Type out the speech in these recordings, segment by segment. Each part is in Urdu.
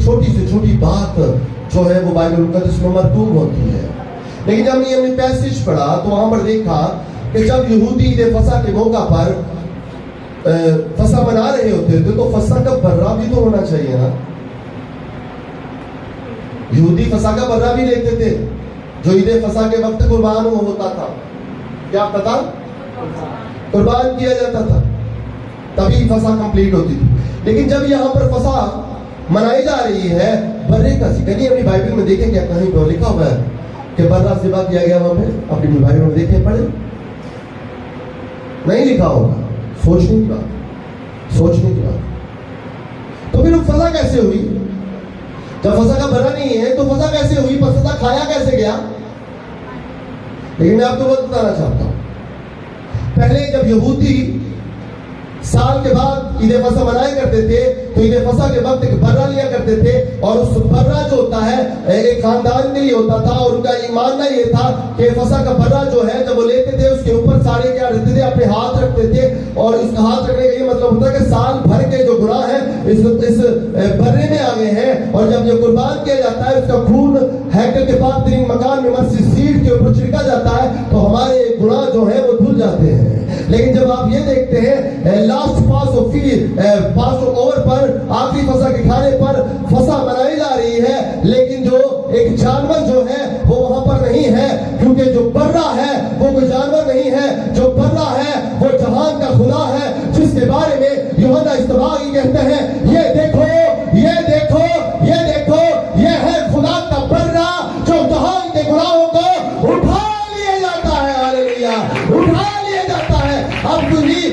چھوٹی سے چھوٹی بات جو ہے وہ بائبل مقدس میں مرتوب ہوتی ہے. لیکن جب ہم نے پیسج پڑھا تو وہاں پر دیکھا کہ جب یہودی عید فصح کے موقع پر فصح منا رہے ہوتے تھے تو فصح کا برہ بھی تو ہونا چاہیے نا. یہودی فصح کا برہ بھی لیتے تھے جو عید فصح کے وقت قربان ہوتا تھا. کیا پتا؟ قربان کیا جاتا تھا, تبھی فصح کمپلیٹ ہوتی تھی. لیکن جب یہاں پر فصح منائی جا رہی ہے برے کا ذکر نہیں. اپنی بائبل میں دیکھیں کیا کہیں پر لکھا ہوا ہے کہ برہ ذبح کیا گیا وہاں پہ؟ اپنی بائبل میں دیکھیں, پڑھیں, نہیں لکھا ہوگا. سوچنے کی بات, سوچنے کی بات. تو پھر فصح کیسے ہوئی؟ جب فصح کا برہ نہیں ہے تو فصح کیسے ہوئی؟ فصح کھایا کیسے گیا؟ لیکن میں آپ کو بات بتانا چاہتا ہوں. پہلے جب یہودی سال کے بعد عید فصح منایا کرتے تھے تو عید فصح کے وقت ایک برہ لیا کرتے تھے, اور اس برہ جو ہوتا ہے ایک خاندان کے لیے ہوتا تھا, اور ان کا ماننا یہ تھا کہ فصح کا برہ جو ہے جب وہ لیتے تھے اس کے اوپر سارے کیا رکھتے تھے؟ اپنے ہاتھ رکھتے تھے. اور اس کا ہاتھ رکھنے کا یہ مطلب ہوتا ہے کہ سال بھر کے جو گناہ ہیں اس برے میں آ گئے ہیں, اور جب یہ قربان کیا جاتا ہے اس کا خون ہیکل کے پاس ترین مکان میں مرسی سیٹ کے اوپر چھڑکا جاتا ہے تو ہمارے گناہ جو ہیں وہ دھل جاتے ہیں. لیکن جب آپ یہ دیکھتے ہیں لاسٹ پاس اوور پر آخری فصح کے کھانے پر فصح منائی جا رہی ہے, لیکن جو ایک جانور جو ہے وہ وہاں پر نہیں ہے, کیونکہ جو برہ ہے وہ کوئی جانور نہیں ہے. جو برہ ہے وہ جہان کا خدا ہے, جس کے بارے میں یوحنا استباغی کہتے ہیں یہ دیکھو, یہ دیکھو, یہ دیکھو, یہ ہے خدا کا برہ جو جہان کے گناہوں کو اٹھا لیا جاتا ہے. ہاللیلویا, اٹھا لیا جاتا ہے. اب کوئی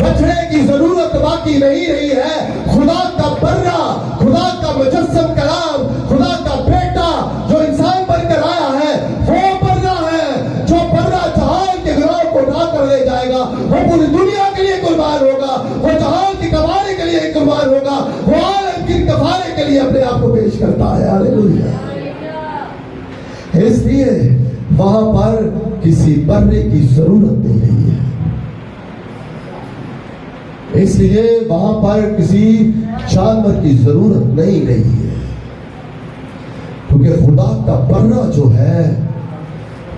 بچڑے کی ضرورت باقی نہیں رہی ہے. خدا کا برہ, خدا کا مجسم کلام, خدا کا بیٹا جو انسان بن کر آیا ہے وہ برہ ہے, جو برہ جہان کے گناہوں کو اٹھا کر لے جائے گا. وہ پوری دنیا کے لیے قربان ہوگا, وہ جہان کے کفارے کے لیے قربان ہوگا, وہ عالم کے کفارے کے لیے اپنے آپ کو پیش کرتا ہے. ہاللیلویا. اس لیے وہاں پر کسی برے کی ضرورت نہیں رہی ہے. اس لیے وہاں پر کسی جانور کی ضرورت نہیں رہی ہے, کیونکہ خدا کا برہ جو ہے,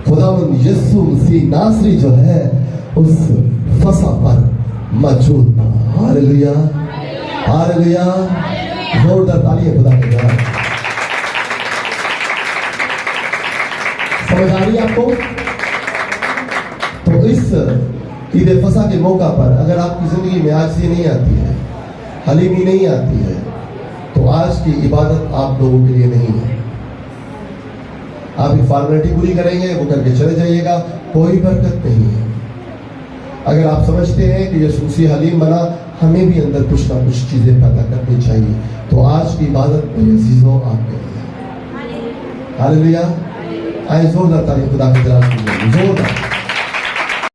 خداوند یسوع مسیح ناصری جو ہے اس فصح پر موجود تھا. ہاللیلویا, ہاللیلویا. زوردار تالی ہے خدا کے نام. سمجھ آ رہی ہے آپ کو؟ تو اس عید فصح کے موقع پر اگر آپ کی زندگی میں عاجزی نہیں آتی ہے, حلیمی نہیں آتی ہے, تو آج کی عبادت آپ لوگوں کے لیے نہیں ہے. آپ ایک فارمیلٹی پوری کریں گے, وہ کر کے چلے جائیے گا, کوئی برکت نہیں ہے. اگر آپ سمجھتے ہیں کہ یسوع مسیح حلیم بنا, ہمیں بھی اندر کچھ نہ کچھ چیزیں پیدا کرنی چاہیے, تو آج کی عبادت میں عزیزوں آپ کے لیے. ہاللیلویا. آئے زوردار تعریف خدا کی طرف سے, زوردار.